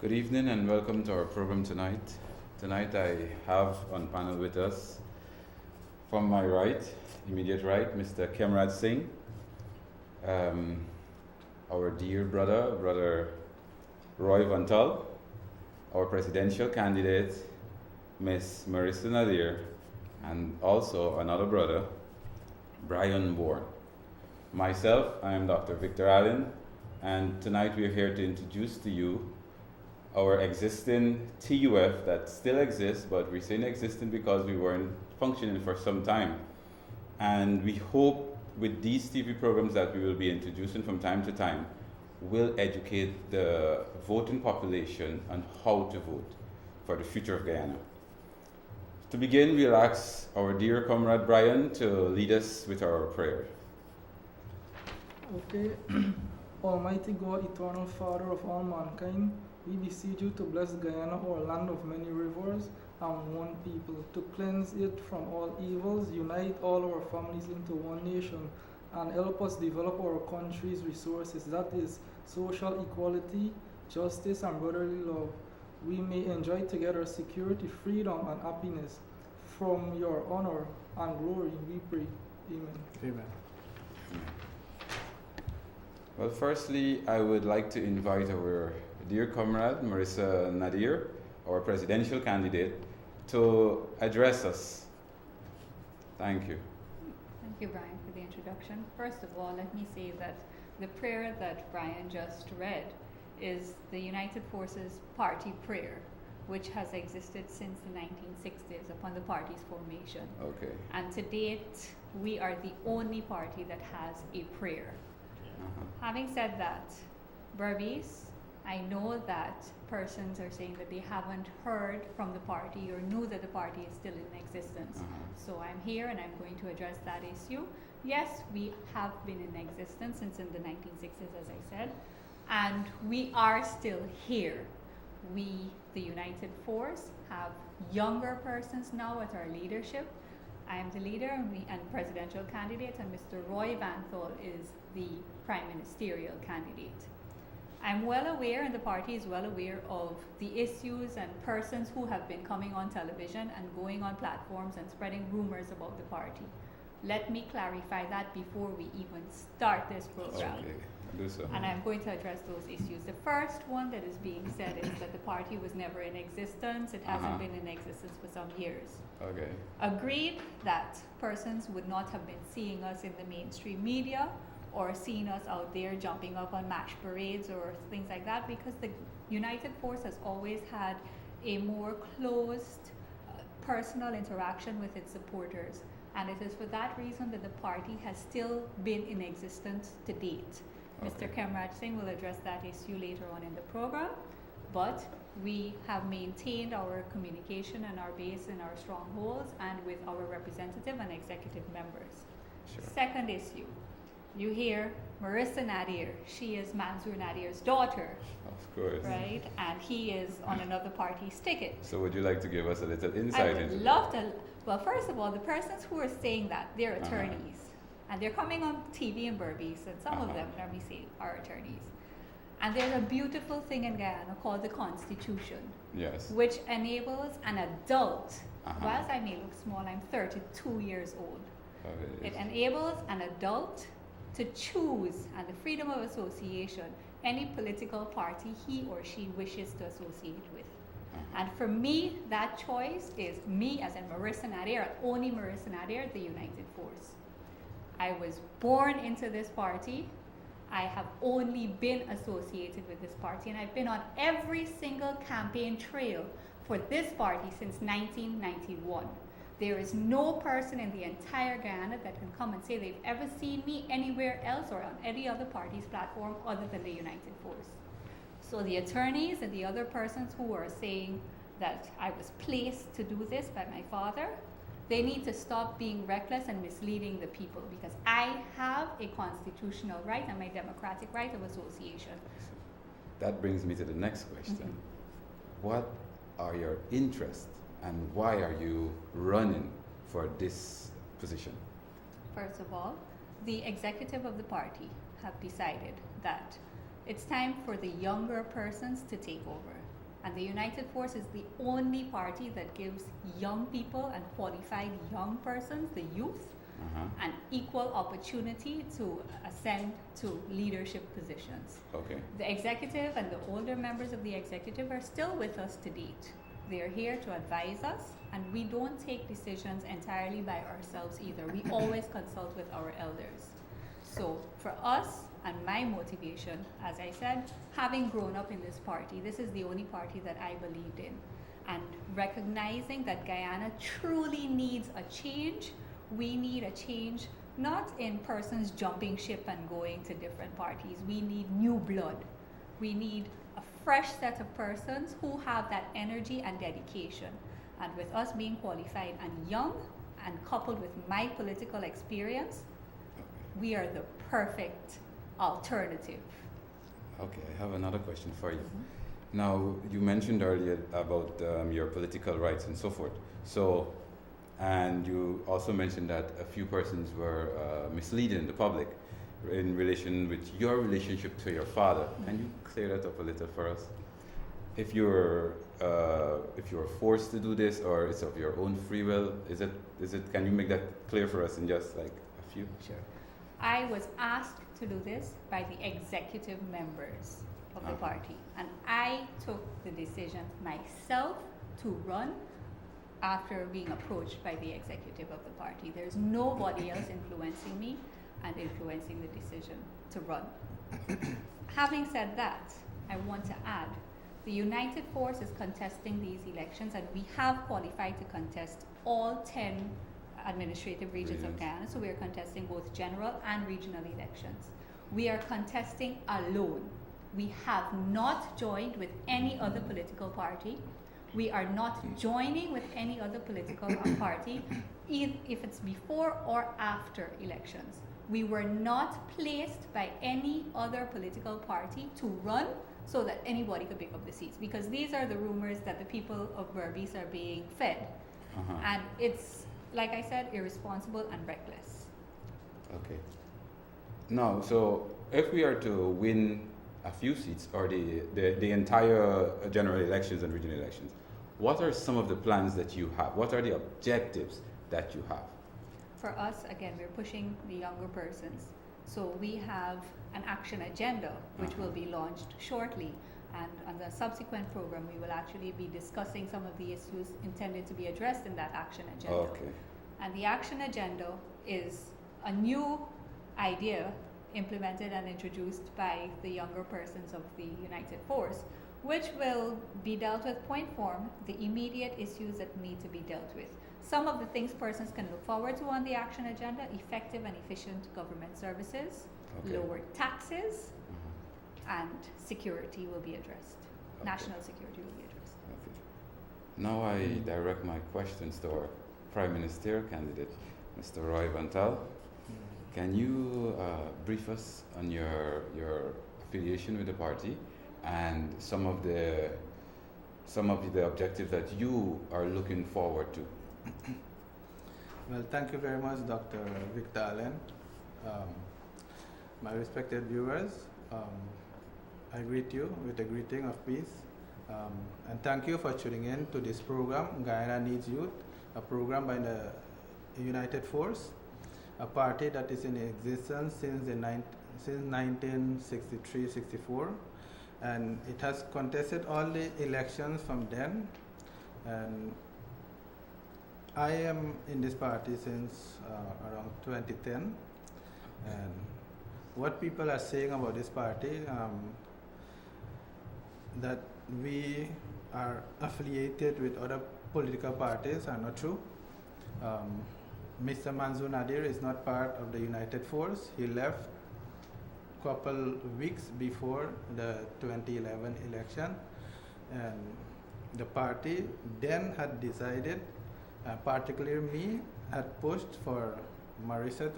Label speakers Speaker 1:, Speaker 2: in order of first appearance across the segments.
Speaker 1: Good evening and welcome to our program tonight. Tonight I have on panel with us, from my right, immediate right, Mr. Kemrad Singh, um, our dear brother Roy Vantal, our presidential candidate, Miss Marissa Nadir, and also another brother, Brian Bourne. Myself, I am Dr. Victor Allen, and tonight we are here to introduce to you our existing TUF that still exists, but we're saying existing because we weren't functioning for some time. And we hope with these TV programs that we will be introducing from time to time will educate the voting population on how to vote for the future of Guyana. To begin, we'll ask our dear comrade Brian to lead us with our prayer.
Speaker 2: Okay. Almighty God, eternal Father of all mankind, we beseech you to bless Guyana, our land of many rivers and one people, to cleanse it from all evils, unite all our families into one nation, and help us develop our country's resources, that is, social equality, justice, and brotherly love. We may enjoy together security, freedom, and happiness. From your honor and glory, we pray. Amen.
Speaker 3: Amen.
Speaker 1: Well, firstly, I would like to invite our dear comrade, Marissa Nadir, our presidential candidate, to address us. Thank you.
Speaker 4: Thank you, Brian, for the introduction. First of all, let me say that the prayer that Brian just read is the United Forces Party prayer, which has existed since the 1960s upon the party's formation.
Speaker 1: Okay.
Speaker 4: And to date, we are the only party that has a prayer. Having said that, Berbice, I know that persons are saying that they haven't heard from the party or knew that the party is still in existence. So I'm here and I'm going to address that issue. Yes, we have been in existence since in the 1960s, as I said, and we are still here. We, the United Force, have younger persons now at our leadership. I am the leader and presidential candidate, and Mr. Roy Vanthal is the prime ministerial candidate. I'm well aware, and the party is well aware of the issues and persons who have been coming on television and going on platforms and spreading rumors about the party. Let me clarify that before we even start this program.
Speaker 1: Okay, do so.
Speaker 4: And I'm going to address those issues. The first one that is being said is that the party was never in existence. It hasn't been in existence for some years.
Speaker 1: Okay.
Speaker 4: Agreed that persons would not have been seeing us in the mainstream media or seeing us out there jumping up on MASH parades or things like that, because the United Force has always had a more closed personal interaction with its supporters. And it is for that reason that the party has still been in existence to date.
Speaker 1: Okay.
Speaker 4: Mr. Kemraj Singh will address that issue later on in the program, but we have maintained our communication and our base in our strongholds and with our representative and executive members.
Speaker 1: Sure.
Speaker 4: Second issue, you hear Marissa Nadir. She is Mansour Nadir's daughter,
Speaker 1: Of course.
Speaker 4: right? And he is on another party's ticket.
Speaker 1: So would you like to give us a little
Speaker 4: I
Speaker 1: insight
Speaker 4: would
Speaker 1: into
Speaker 4: love to. Well, first of all, the persons who are saying that, they're
Speaker 1: Uh-huh.
Speaker 4: attorneys. And they're coming on TV in Berbice, and some of
Speaker 1: Uh-huh.
Speaker 4: them, let me say, are attorneys. And there's a beautiful thing in Guyana called the Constitution,
Speaker 1: Yes.
Speaker 4: which enables an adult,
Speaker 1: Uh-huh.
Speaker 4: whilst I may look small, I'm 32 years old.
Speaker 1: Okay.
Speaker 4: It enables an adult to choose, and the freedom of association, any political party he or she wishes to associate with. And for me, that choice is me as in Marissa Nadir, only Marissa Nadir, the United Force. I was born into this party. I have only been associated with this party, and I've been on every single campaign trail for this party since 1991. There is no person in the entire Guyana that can come and say they've ever seen me anywhere else or on any other party's platform other than the United Force. So the attorneys and the other persons who are saying that I was placed to do this by my father, they need to stop being reckless and misleading the people, because I have a constitutional right and my democratic right of association.
Speaker 1: That brings me to the next question. What are your interests and why are you running for this position?
Speaker 4: First of all, the executive of the party have decided that it's time for the younger persons to take over. And the United Force is the only party that gives young people and qualified young persons, the youth, an equal opportunity to ascend to leadership positions.
Speaker 1: Okay.
Speaker 4: The executive and the older members of the executive are still with us to date. They are here to advise us, and we don't take decisions entirely by ourselves either. We always consult with our elders. So for us, and my motivation, as I said, having grown up in this party, this is the only party that I believed in. And recognizing that Guyana truly needs a change, we need a change not in persons jumping ship and going to different parties. We need new blood. We need a fresh set of persons who have that energy and dedication. And with us being qualified and young, and coupled with my political experience, we are the perfect alternative.
Speaker 1: Okay, I have another question for you. Now, you mentioned earlier about your political rights and so forth. So, and you also mentioned that a few persons were misleading the public in relation with your relationship to your father. Can you clear that up a little for us? If you're forced to do this, or it's of your own free will, is it? Can you make that clear for us in just like a few?
Speaker 4: Sure. I was asked to do this by the executive members of the party, and I took the decision myself to run after being approached by the executive of the party. There's nobody else influencing me and influencing the decision to run. Having said that, I want to add, the United Force is contesting these elections, and we have qualified to contest all 10 administrative regions of Guyana, so we are contesting both general and regional elections. We are contesting alone. We have not joined with any other political party. We are not joining with any other political party, if it's before or after elections. We were not placed by any other political party to run so that anybody could pick up the seats, because these are the rumors that the people of Berbice are being fed. And it's, like I said, irresponsible and reckless.
Speaker 1: Okay. Now, so if we are to win a few seats, or the entire general elections and regional elections, what are some of the plans that you have? What are the objectives that you have?
Speaker 4: For us, again, we're pushing the younger persons. So we have an action agenda, which will be launched shortly. And on the subsequent program, we will actually be discussing some of the issues intended to be addressed in that action agenda.
Speaker 1: Okay.
Speaker 4: And the action agenda is a new idea implemented and introduced by the younger persons of the United Force, which will be dealt with point form, the immediate issues that need to be dealt with. Some of the things persons can look forward to on the action agenda: effective and efficient government services, lower taxes, and security will be addressed. National security will be addressed.
Speaker 1: Okay. Now I direct my questions to our Prime Minister candidate, Mr. Roy Vantal. Can you brief us on your affiliation with the party and some of the objectives that you are looking forward to?
Speaker 3: Well, thank you very much, Dr. Victor Allen. My respected viewers, I greet you with a greeting of peace. And thank you for tuning in to this program, Guyana Needs Youth, a program by the United Force, a party that is in existence since 1963-64, and it has contested all the elections from then. And I am in this party since around 2010, and what people are saying about this party, that we are affiliated with other political parties, are not true. Mr. Manzoor Nadir is not part of the United Force. He left a couple weeks before the 2011 election, and the party then had decided, particularly me, had pushed for Marisa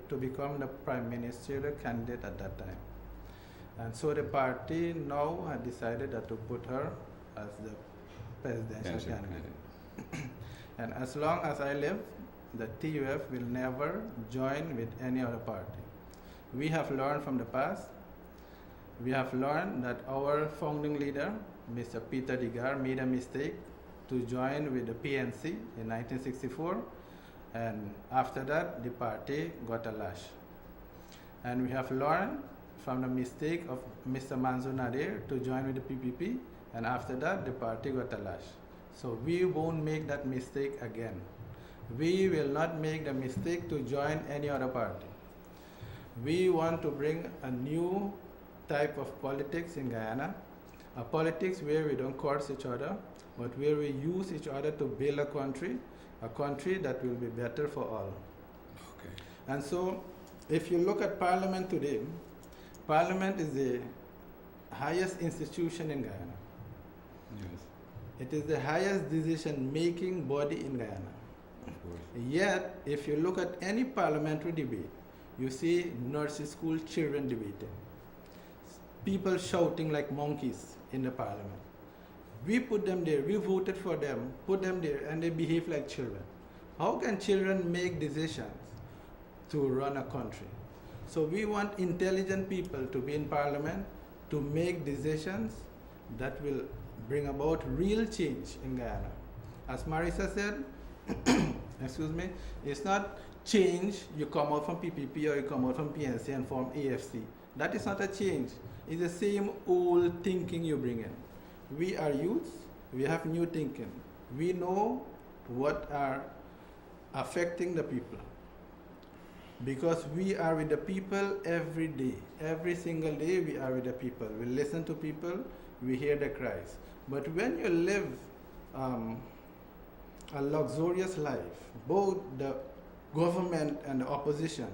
Speaker 3: to become the prime ministerial candidate at that time. And so the party now had decided that to put her as the presidential candidate. And as long as I live, the TUF will never join with any other party. We have learned from the past. We have learned that our founding leader, Mr. Peter Digar made a mistake to join with the PNC in 1964, and after that the party got a lash. And we have learned from the mistake of Mr. Manzoor Nadir to join with the PPP, and after that the party got a lash. So we won't make that mistake again. We will not make the mistake to join any other party. We want to bring a new type of politics in Guyana, a politics where we don't curse each other, but where we use each other to build a country that will be better for all.
Speaker 1: Okay.
Speaker 3: And so, if you look at Parliament today, Parliament is the highest institution in Guyana.
Speaker 1: Yes.
Speaker 3: It is the highest decision-making body in Guyana.
Speaker 1: Of course.
Speaker 3: Yet, if you look at any parliamentary debate, you see nursery school children debating, people shouting like monkeys in the parliament. We put them there, we voted for them, put them there, and they behave like children. How can children make decisions to run a country? So we want intelligent people to be in parliament to make decisions that will bring about real change in Guyana. As Marisa said, excuse me, it's not change, you come out from PPP or you come out from PNC and form AFC. That is not a change. It's the same old thinking you bring in. We are youths, we have new thinking. We know what are affecting the people. Because we are with the people every day. Every single day we are with the people. We listen to people, we hear the cries. But when you live a luxurious life, both the government and the opposition,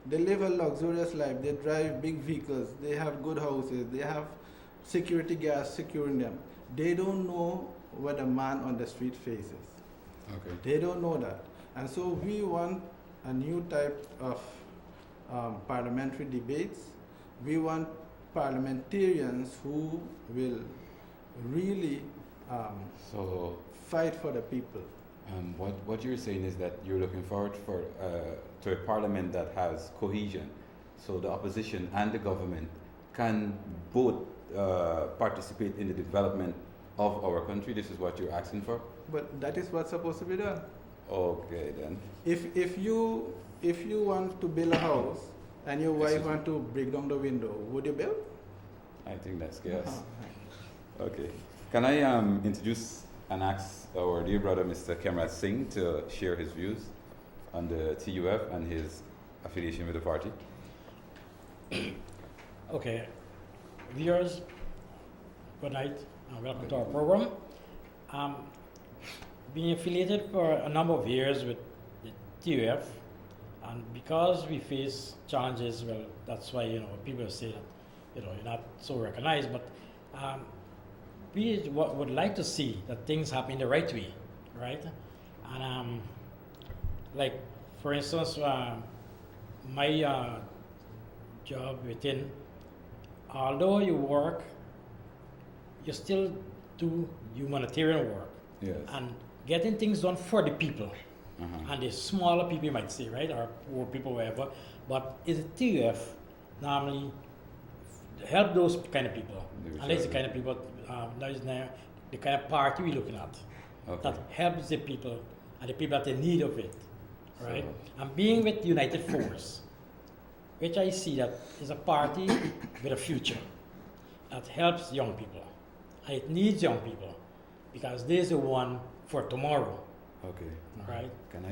Speaker 3: they live a luxurious life. They drive big vehicles, they have good houses, they have security guards securing them. They don't know what a man on the street faces.
Speaker 1: Okay.
Speaker 3: They don't know that. And so we want a new type of parliamentary debates. We want parliamentarians who will really
Speaker 1: So
Speaker 3: fight for the people.
Speaker 1: what you're saying is that you're looking forward to a parliament that has cohesion, so the opposition and the government can both participate in the development of our country. This is what you're asking for?
Speaker 3: But that is what's supposed to be done.
Speaker 1: Okay then.
Speaker 3: If you want to build a house and your wife
Speaker 1: Excuse me.
Speaker 3: want to break down the window, would you build?
Speaker 1: I think that's yes.
Speaker 3: Uh-huh.
Speaker 1: Okay. Can I introduce and ask our dear brother Mr. Kamrat Singh to share his views on the TUF and his affiliation with the party?
Speaker 5: Okay, viewers, good night and welcome to our program. Being affiliated for a number of years with the TUF, and because we face challenges, well, that's why people say that you're not so recognized, but we would like to see that things happen the right way, right? And like for instance, my job within, although you work, you still do humanitarian work.
Speaker 1: Yes.
Speaker 5: And getting things done for the people.
Speaker 1: Uh-huh.
Speaker 5: And the smaller people, you might say, right? Or poor people, whatever. But is a TUF normally help those kind of people. And that's the kind of people, that is now the kind of party we're looking at.
Speaker 1: Okay.
Speaker 5: That helps the people and the people that in need of it. Right?
Speaker 1: So-
Speaker 5: And being with United Force, which I see that is a party with a future that helps young people. And it needs young people because they're the one for tomorrow.
Speaker 1: Okay.
Speaker 5: Right?
Speaker 1: Can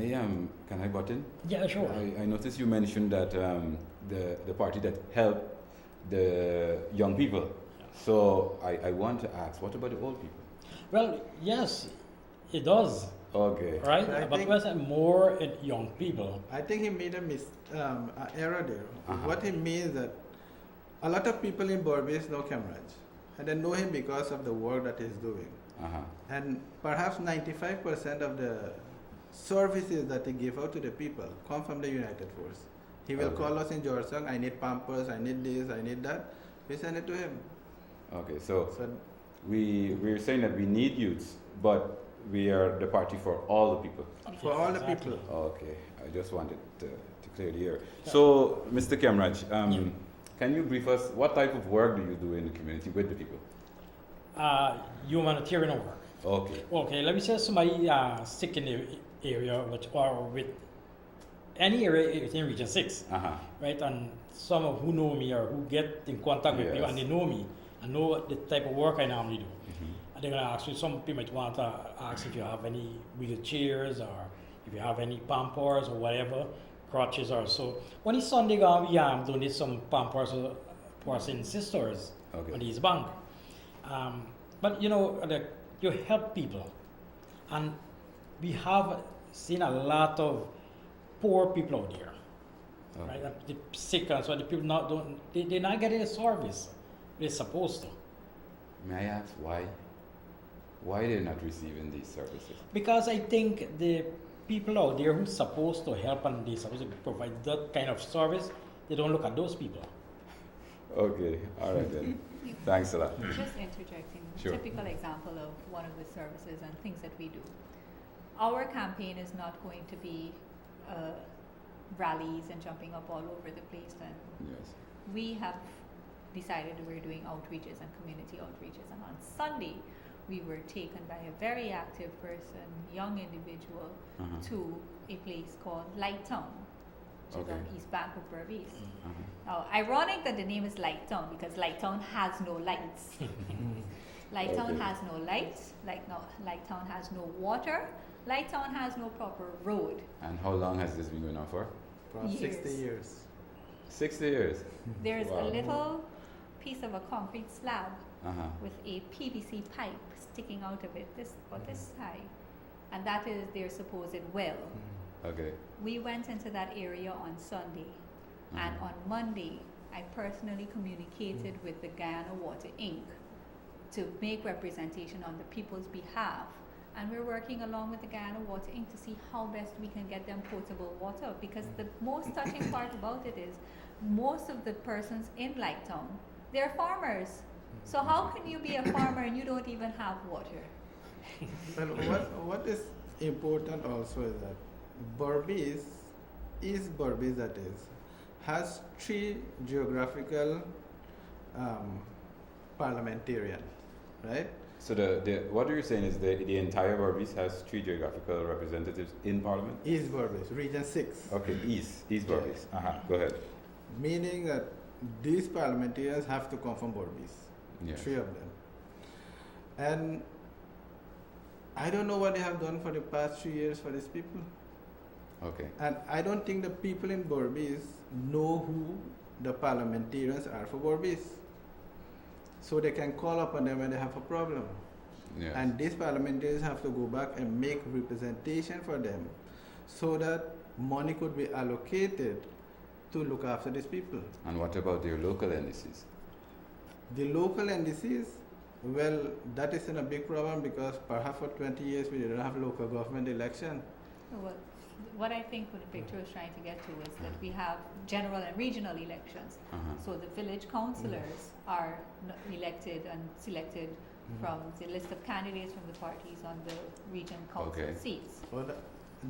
Speaker 1: I butt in?
Speaker 5: Yeah, sure.
Speaker 1: I noticed you mentioned that the party that helped the young people. So I want to ask, what about the old people?
Speaker 5: Well, yes, it does.
Speaker 1: Okay.
Speaker 5: Right?
Speaker 3: I
Speaker 5: But
Speaker 3: think-
Speaker 5: was it more in young people?
Speaker 3: I think he made an error there.
Speaker 1: Uh-huh.
Speaker 3: What he means that a lot of people in Berbice know Kamraj, and they know him because of the work that he's doing.
Speaker 1: Uh-huh.
Speaker 3: And perhaps 95% of the services that he give out to the people come from the United Force. He will
Speaker 1: Okay.
Speaker 3: call us in Jorsong, I need pampers, I need this, I need that. We send it to him.
Speaker 1: Okay, so
Speaker 3: So
Speaker 1: we're saying that we need youths, but we are the party for all the people.
Speaker 3: for
Speaker 5: Yes,
Speaker 3: all the
Speaker 5: exactly.
Speaker 3: people.
Speaker 1: Okay, I just wanted to clear the air. So, Mr. Kamraj,
Speaker 5: Yeah.
Speaker 1: can you brief us, what type of work do you do in the community with the people?
Speaker 5: humanitarian work.
Speaker 1: Okay.
Speaker 5: Okay, let me say somebody sick in the area, or with any area within Region 6,
Speaker 1: Uh-huh.
Speaker 5: right? And some of who know me or who get in contact with me
Speaker 1: Yes.
Speaker 5: and they know me and know what the type of work I normally do.
Speaker 1: Mhm.
Speaker 5: And they're gonna ask you, some people might want to ask if you have any wheelchairs or if you have any pampers or whatever, crutches or so. When it's Sunday, we donate some pampers for our sisters
Speaker 1: Okay.
Speaker 5: on these bank. But you know, you help people, and we have seen a lot of poor people out there,
Speaker 1: Okay.
Speaker 5: right? And the sick, and so the people they're not getting the service they're supposed to,
Speaker 1: May I ask why? Why they're not receiving these services?
Speaker 5: because I think the people out there who's supposed to help and they're supposed to provide that kind of service, they don't look at those people.
Speaker 1: Okay. All right then. Thanks a lot.
Speaker 4: Just interjecting,
Speaker 1: Sure.
Speaker 4: typical example of one of the services and things that we do. Our campaign is not going to be rallies and jumping up all over the place, and
Speaker 1: Yes.
Speaker 4: we have decided that we're doing outreaches and community outreaches, and on Sunday we were taken by a very active person, young individual,
Speaker 1: Uh-huh.
Speaker 4: to a place called Light Town, which is
Speaker 1: Okay.
Speaker 4: on East Bank of Berbice.
Speaker 1: Uh-huh.
Speaker 4: Now, ironic that the name is Light Town because Light Town has no lights. Light Town
Speaker 1: Okay.
Speaker 4: has no lights, Light Town has no water, Light Town has no proper road.
Speaker 1: And how long has this been going on for?
Speaker 3: For 60
Speaker 4: Years.
Speaker 3: years.
Speaker 1: 60 years.
Speaker 4: There's
Speaker 1: Wow.
Speaker 4: a little piece of a concrete slab
Speaker 1: Uh-huh.
Speaker 4: with a PVC pipe sticking out of it, this high, and that is their supposed well.
Speaker 1: Okay.
Speaker 4: We went into that area on Sunday, and
Speaker 1: Mhm.
Speaker 4: on Monday, I personally communicated with the Guyana Water Inc. to make representation on the people's behalf. And we're working along with the Guyana Water Inc. to see how best we can get them potable water, because the most touching part about it is most of the persons in Lighttown, they're farmers. So how can you be a farmer and you don't even have water?
Speaker 3: Well, what is important also is that Berbice, East Berbice that is, has 3 geographical parliamentarians, right?
Speaker 1: So what you're saying is the entire Berbice has 3 geographical representatives in Parliament?
Speaker 3: East Berbice, Region 6.
Speaker 1: Okay, East Berbice. Uh-huh. Go ahead.
Speaker 3: Meaning that these parliamentarians have to come from Berbice,
Speaker 1: Yes.
Speaker 3: 3 of them. And I don't know what they have done for the past 3 years for these people.
Speaker 1: Okay.
Speaker 3: And I don't think the people in Berbice know who the parliamentarians are for Berbice. So they can call upon them when they have a problem.
Speaker 1: Yes.
Speaker 3: And these parliamentarians have to go back and make representation for them so that money could be allocated to look after these people.
Speaker 1: And what about your local NDCs?
Speaker 3: The local NDCs, well, that isn't a big problem because perhaps for 20 years we didn't have local government election.
Speaker 4: Well, what I think what Victor was trying to get to is that we have general and regional elections.
Speaker 1: Uh-huh.
Speaker 4: So the village councillors are elected and selected from the list of candidates from the parties on the region council
Speaker 1: Okay.
Speaker 4: seats.
Speaker 3: Well,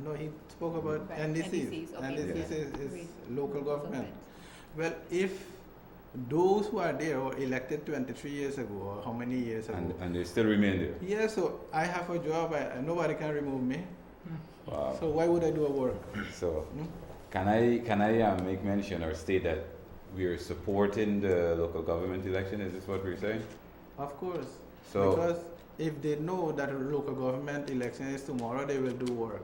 Speaker 3: no, he spoke about
Speaker 4: Right,
Speaker 3: NDCs.
Speaker 4: NDCs, okay.
Speaker 3: NDCs is
Speaker 4: Re-
Speaker 3: local government.
Speaker 4: government.
Speaker 3: Well, if those who are there were elected 23 years ago, or how many years ago?
Speaker 1: And they still remain there?
Speaker 3: Yeah, so I have a job, nobody can remove me.
Speaker 1: Wow.
Speaker 3: So why would I do a work?
Speaker 1: So,
Speaker 3: Hmm?
Speaker 1: can I make mention or state that we are supporting the local government election? Is this what we're saying?
Speaker 3: Of course.
Speaker 1: So-
Speaker 3: Because if they know that a local government election is tomorrow, they will do work.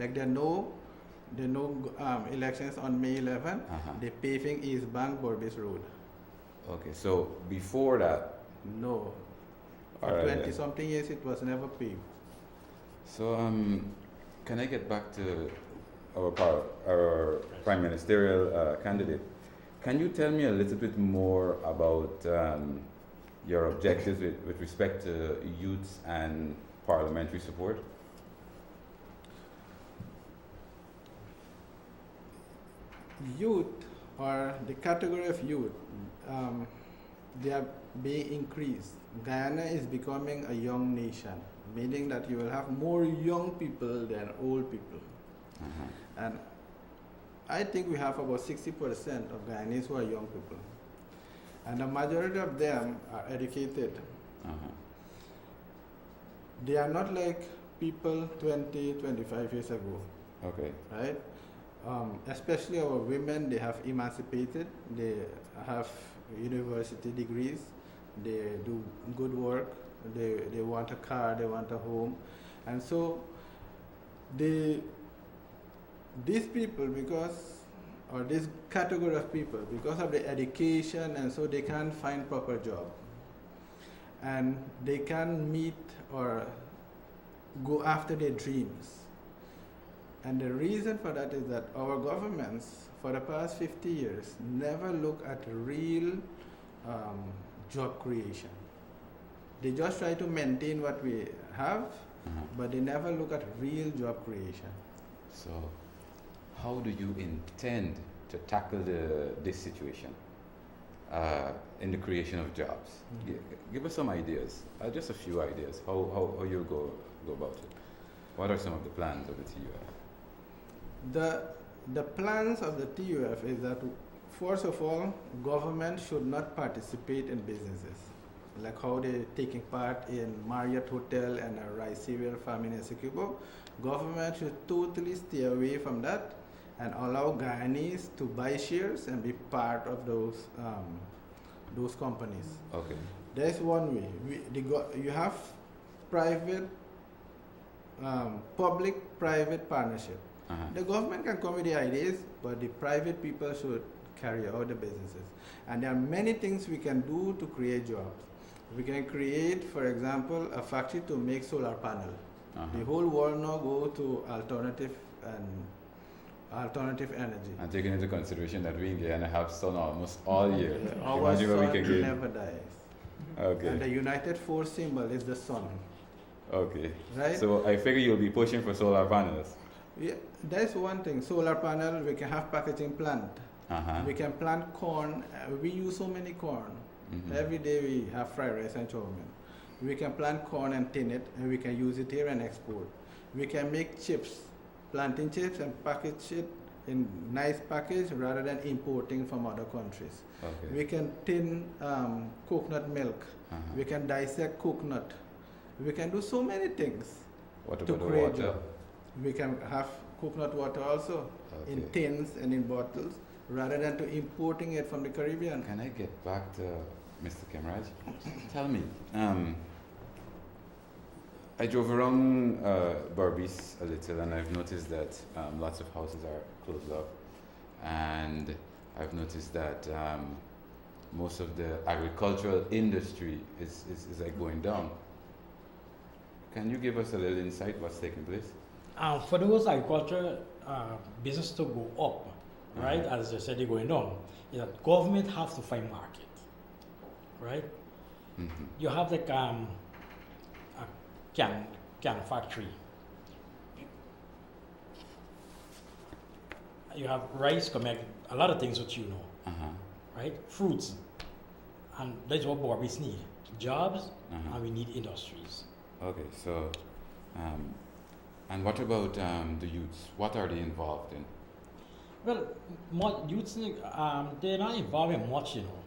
Speaker 3: Like they know elections on May 11,
Speaker 1: Uh-huh.
Speaker 3: the paving East Bank Berbice Road.
Speaker 1: Okay, so before that,
Speaker 3: No.
Speaker 1: All
Speaker 3: For
Speaker 1: right,
Speaker 3: 20
Speaker 1: then.
Speaker 3: something years it was never paved.
Speaker 1: so can I get back to our prime ministerial candidate? Can you tell me a little bit more about your objectives with respect to youths and parliamentary support?
Speaker 3: Youth, or the category of youth, they are being increased. Guyana is becoming a young nation, meaning that you will have more young people than old people.
Speaker 1: Uh-huh.
Speaker 3: And I think we have about 60% of Guyanese who are young people. And the majority of them are educated.
Speaker 1: Uh-huh.
Speaker 3: they are not like people 20, 25 years ago,
Speaker 1: Okay.
Speaker 3: right? Especially our women, they have emancipated, they have university degrees, they do good work, they want a car, they want a home. And so these people, or this category of people, because of the education, and so they can't find proper job. And they can meet or go after their dreams. And the reason for that is that our governments, for the past 50 years, never look at real job creation. They just try to maintain what we have, but they never look at real job creation.
Speaker 1: So, how do you intend to tackle this situation in the creation of jobs? Give us some ideas, just a few ideas, how you go about it. What are some of the plans of the TUF?
Speaker 3: The plans of the TUF is that, first of all, government should not participate in businesses, like how they're taking part in Marriott Hotel and Rice Cereal Farm in Essequibo. Government should totally stay away from that and allow Guyanese to buy shares and be part of those companies.
Speaker 1: Okay.
Speaker 3: That's one way. You have private, public-private partnership. The government can come with the ideas, but the private people should carry out the businesses. And there are many things we can do to create jobs. We can create, for example, a factory to make solar panel. The whole world now go to alternative energy.
Speaker 1: And taking into consideration that we in Guyana have sun almost all year.
Speaker 3: Our
Speaker 1: Imagine what we
Speaker 3: sun
Speaker 1: can get.
Speaker 3: never dies.
Speaker 1: Okay.
Speaker 3: And the United Force symbol is the sun.
Speaker 1: Okay.
Speaker 3: Right?
Speaker 1: So I figure you'll be pushing for solar panels.
Speaker 3: Yeah, that's one thing. Solar panel, we can have packaging plant. We can plant corn. We use so many corn. Every day we have fried rice and chow mein. We can plant corn and tin it, and we can use it here and export. We can make chips, planting chips and package it in nice package rather than importing from other countries.
Speaker 1: Okay.
Speaker 3: We can tin coconut milk. We can dissect coconut. We can do so many things
Speaker 1: What
Speaker 3: to
Speaker 1: about the
Speaker 3: create
Speaker 1: water?
Speaker 3: job. We can have coconut water also in
Speaker 1: Okay.
Speaker 3: tins and in bottles rather than to importing it from the Caribbean.
Speaker 1: Can I get back to Mr. Kemraj? Tell me, I drove around Berbice a little and I've noticed that lots of houses are closed up, and I've noticed that most of the agricultural industry is like going down. Can you give us a little insight what's taking place?
Speaker 5: For those agricultural business to go up, right, as you said, they're going down, you know, government have to find market, right? You have like a can factory. You have rice, connect a lot of things that you know, right? Fruits, and that's what Barbies need: jobs, and we need industries.
Speaker 1: Okay, so, and what about the youths? What are they involved in?
Speaker 5: Well, youths, they're not involved in much, you know,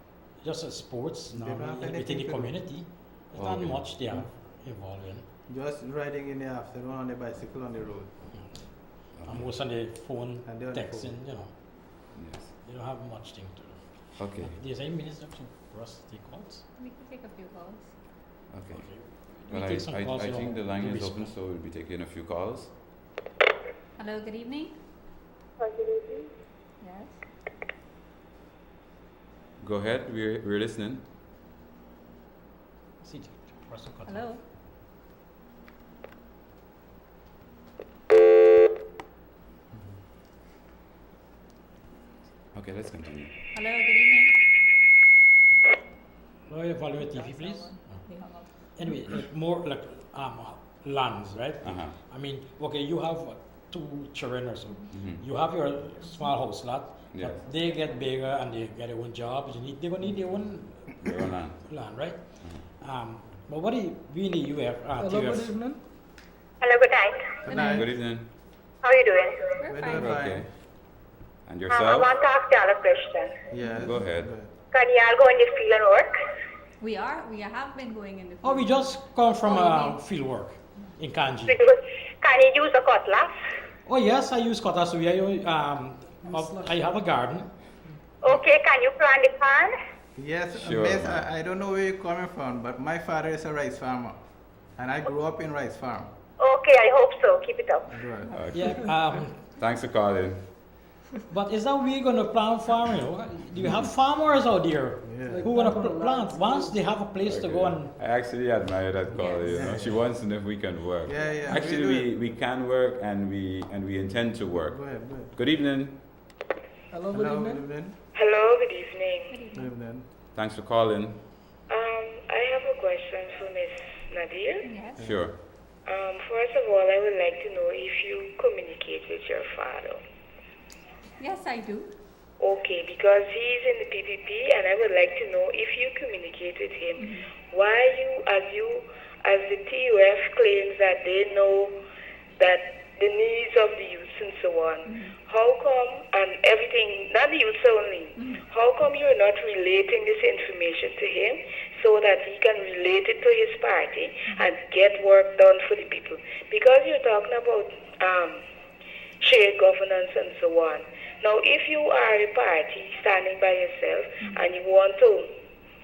Speaker 5: just sports
Speaker 3: They don't have
Speaker 5: within
Speaker 3: anything
Speaker 5: the
Speaker 3: to do.
Speaker 5: community. There's not
Speaker 1: Okay.
Speaker 5: much they are involved in.
Speaker 3: Just riding in the afternoon on the bicycle on the road.
Speaker 5: And most on the phone,
Speaker 3: And they're on the
Speaker 5: texting,
Speaker 3: phone.
Speaker 5: you know,
Speaker 1: Yes.
Speaker 5: they don't have much thing to do.
Speaker 1: Okay.
Speaker 5: There's any minutes for us to take calls?
Speaker 4: We can take a few calls.
Speaker 1: Okay.
Speaker 5: Okay.
Speaker 1: Well,
Speaker 5: We take some calls,
Speaker 1: I
Speaker 5: you know,
Speaker 1: think the line
Speaker 5: to
Speaker 1: is
Speaker 5: respond.
Speaker 1: open, so we'll be taking a few calls.
Speaker 4: Hello, good evening. Yes.
Speaker 1: Go ahead, we're listening.
Speaker 5: See, first of all,
Speaker 4: Hello.
Speaker 1: Okay, let's continue.
Speaker 4: Hello, good evening.
Speaker 5: Can you evaluate TV, please?
Speaker 4: We hung up.
Speaker 5: Anyway, more like lands, right? I mean, okay, you have 2 children or so. You have your small house lot,
Speaker 1: Yes.
Speaker 5: but they get bigger and they get their own jobs. They're gonna need their own
Speaker 1: Your own land.
Speaker 5: land, right? But what do we in the UF?
Speaker 2: Hello,
Speaker 5: TUF?
Speaker 2: good evening.
Speaker 6: Hello, good night.
Speaker 3: Good night.
Speaker 1: Good evening.
Speaker 6: How are you doing?
Speaker 4: We're
Speaker 3: We're
Speaker 4: fine.
Speaker 3: doing
Speaker 1: Okay.
Speaker 3: fine.
Speaker 1: And
Speaker 6: I
Speaker 1: yourself?
Speaker 6: want to ask you a question.
Speaker 3: Yes.
Speaker 1: Go ahead.
Speaker 6: Can you all go in the field and work?
Speaker 4: We have been going in the
Speaker 5: Oh, we just come from
Speaker 4: Oh, you mean-
Speaker 5: field work. in Kanji.
Speaker 6: Can you use a cutlass?
Speaker 5: Oh yes, I use cutlass. I have a garden.
Speaker 6: Okay, can you plant the pan?
Speaker 3: Yes,
Speaker 1: Sure,
Speaker 3: Miss,
Speaker 1: man.
Speaker 3: I don't know where you're coming from, but my father is a rice farmer, and I grew up in rice farm.
Speaker 6: Okay, I hope so. Keep it up.
Speaker 3: Good.
Speaker 1: Okay.
Speaker 5: Yeah.
Speaker 1: Thanks for calling.
Speaker 5: But is that we gonna plant farming? Do you have farmers out there
Speaker 3: Yeah.
Speaker 5: who wanna plant? Once they have a place to go and
Speaker 1: I actually admire that call.
Speaker 4: Yes.
Speaker 1: You know, she wants to know if we can work.
Speaker 3: Yeah, yeah.
Speaker 1: Actually, we can work and we intend to work.
Speaker 3: Go ahead, go ahead.
Speaker 1: Good evening.
Speaker 2: Hello, good
Speaker 3: Hello,
Speaker 2: evening.
Speaker 3: good evening.
Speaker 6: Hello, good evening.
Speaker 3: Good evening.
Speaker 1: Thanks for calling.
Speaker 6: I have a question for Miss Nadir.
Speaker 4: Yes.
Speaker 1: Sure.
Speaker 6: First of all, I would like to know if you communicate with your father.
Speaker 4: Yes, I do.
Speaker 6: Okay, because he's in the PPP, and I would like to know if you communicate with him. Why as the TUF claims that they know that the needs of the youth and so on, how come, and everything, not the youth only, how come you're not relating this information to him so that he can relate it to his party and get work done for the people? Because you're talking about shared governance and so on. Now, if you are a party standing by yourself and you want to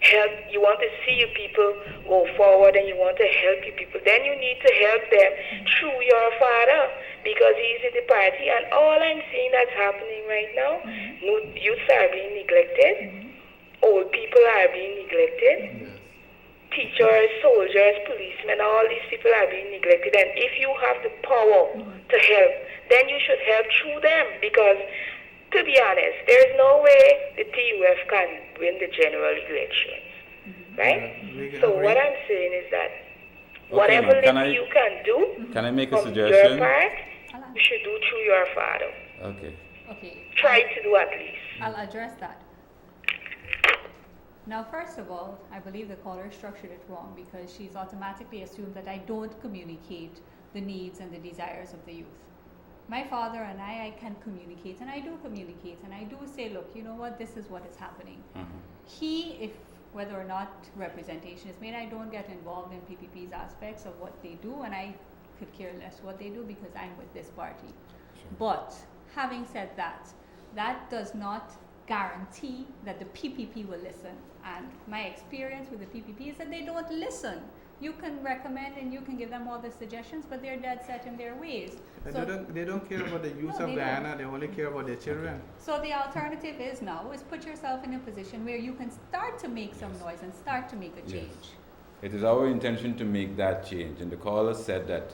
Speaker 6: help, you want to see your people go forward and you want to help your people, then you need to help them through your father because he's in the party. And all I'm seeing that's happening right now, youths are being neglected, old people are being neglected,
Speaker 3: Yes.
Speaker 6: teachers, soldiers, policemen, all these people are being neglected. And if you have the power to help, then you should help through them because, to be honest, there's no way the TUF can win the general elections, right?
Speaker 3: We
Speaker 6: So
Speaker 3: agree.
Speaker 6: what I'm saying is that
Speaker 1: Okay,
Speaker 6: whatever
Speaker 1: ma'am, can
Speaker 6: little
Speaker 1: I-
Speaker 6: you can do
Speaker 1: Can I make a
Speaker 6: from
Speaker 1: suggestion?
Speaker 6: your part,
Speaker 4: I'll,
Speaker 6: you should do through your father.
Speaker 1: Okay.
Speaker 4: okay.
Speaker 6: Try to do at least.
Speaker 4: I'll address that. Now, first of all, I believe the caller structured it wrong because she's automatically assumed that I don't communicate the needs and the desires of the youth. My father and I can communicate, and I do communicate, and I do say, look, you know what, this is what is happening. If whether or not representation is made, I don't get involved in PPP's aspects of what they do, and I could care less what they do because I'm with this party. But having said that, that does not guarantee that the PPP will listen. And my experience with the PPP is that they don't listen. You can recommend and you can give them all the suggestions, but they're dead set in their ways.
Speaker 3: They don't care about the youth
Speaker 4: No,
Speaker 3: of
Speaker 4: they
Speaker 3: Guyana, they only care about their children.
Speaker 4: So the alternative is now is put yourself in a position where you can start to make some noise and start to make a change.
Speaker 1: Yes. It is our intention to make that change. And the caller said that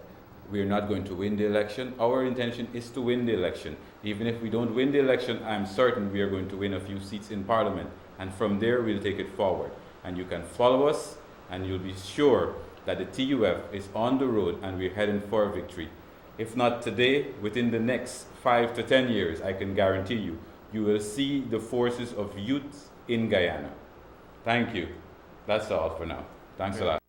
Speaker 1: we are not going to win the election. Our intention is to win the election. Even if we don't win the election, I'm certain we are going to win a few seats in Parliament. And from there, we'll take it forward. And you can follow us, and you'll be sure that the TUF is on the road and we're heading for victory. If not today, within the next 5 to 10 years, I can guarantee you, you will see the forces of youth in Guyana. Thank you. That's all for now. Thanks a lot.